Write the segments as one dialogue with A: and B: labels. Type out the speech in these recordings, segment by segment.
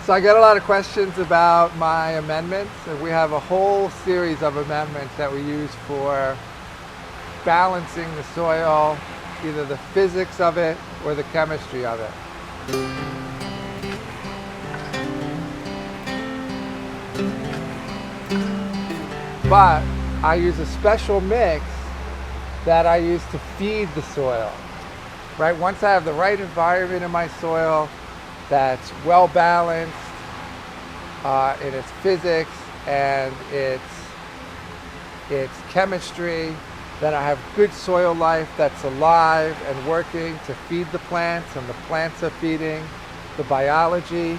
A: So I get a lot of questions about my amendments, and we have a whole series of amendments that we use for balancing the soil, either the physics of it or the chemistry of it. But I use a special mix that I use to feed the soil. Right? Once I have the right environment in my soil that's well balanced in its physics and its chemistry, then I have good soil life that's alive and working to feed the plants, and the plants are feeding the biology,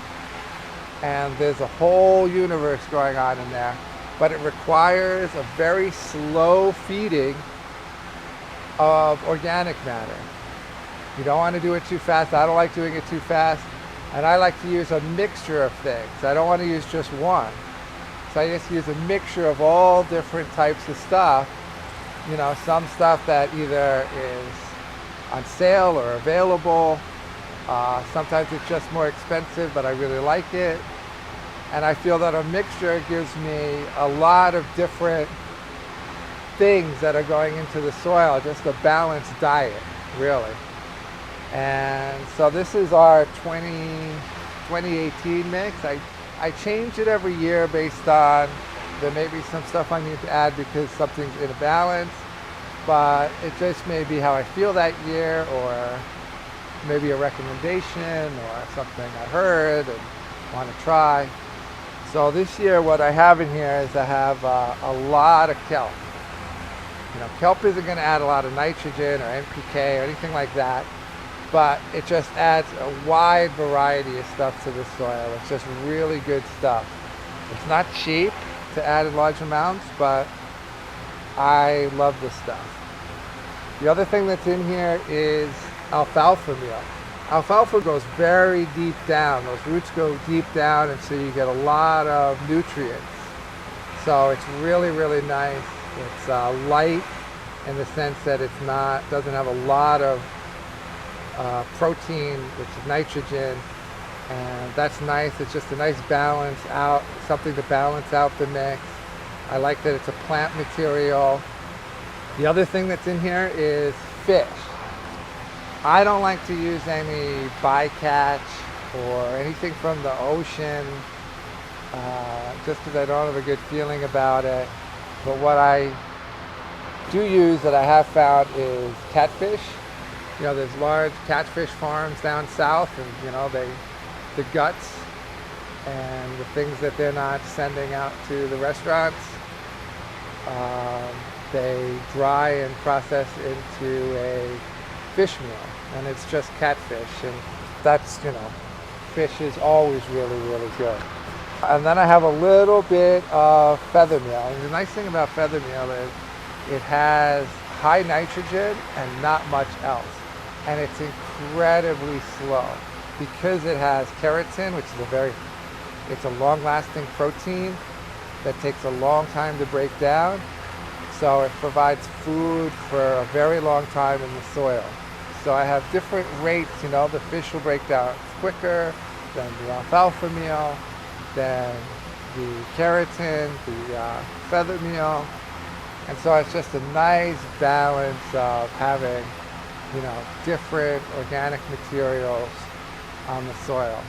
A: and there's a whole universe going on in there. But it requires a very slow feeding of organic matter. You don't want to do it too fast. I don't like doing it too fast. And I like to use a mixture of things. I don't want to use just one. So I just use a mixture of all different types of stuff. You know, some stuff that either is on sale or available. Sometimes it's just more expensive, but I really like it. And I feel that a mixture gives me a lot of different things that are going into the soil, just a balanced diet, really. And so this is our 2018 mix. I change it every year based on there may be some stuff I need to add because something's in a balance, but it just may be how I feel that year, or maybe a recommendation or something I heard and want to try. So this year what I have in here is I have a lot of kelp. You know, kelp isn't going to add a lot of nitrogen or NPK or anything like that, but it just adds a wide variety of stuff to the soil. It's just really good stuff. It's not cheap to add in large amounts, but I love this stuff. The other thing that's in here is alfalfa meal. Alfalfa goes very deep down. Those roots go deep down, and so you get a lot of nutrients. So it's really, really nice. It's light in the sense that doesn't have a lot of protein, which is nitrogen, and that's nice. It's just a nice balance out, something to balance out the mix. I like that it's a plant material. The other thing that's in here is fish. I don't like to use any bycatch or anything from the ocean, just because I don't have a good feeling about it. But what I do use that I have found is catfish. You know, there's large catfish farms down south, and you know, the guts and the things that they're not sending out to the restaurants, they dry and process into a fish meal, and it's just catfish, and that's, you know, fish is always really, really good. And then I have a little bit of feather meal, and the nice thing about feather meal is it has high nitrogen and not much else, and it's incredibly slow because it has keratin, which is it's a long-lasting protein that takes a long time to break down. So it provides food for a very long time in the soil. So I have different rates. You know, the fish will break down quicker than the alfalfa meal, than the keratin, the feather meal. And so it's just a nice balance of having, you know, different organic materials on the soil.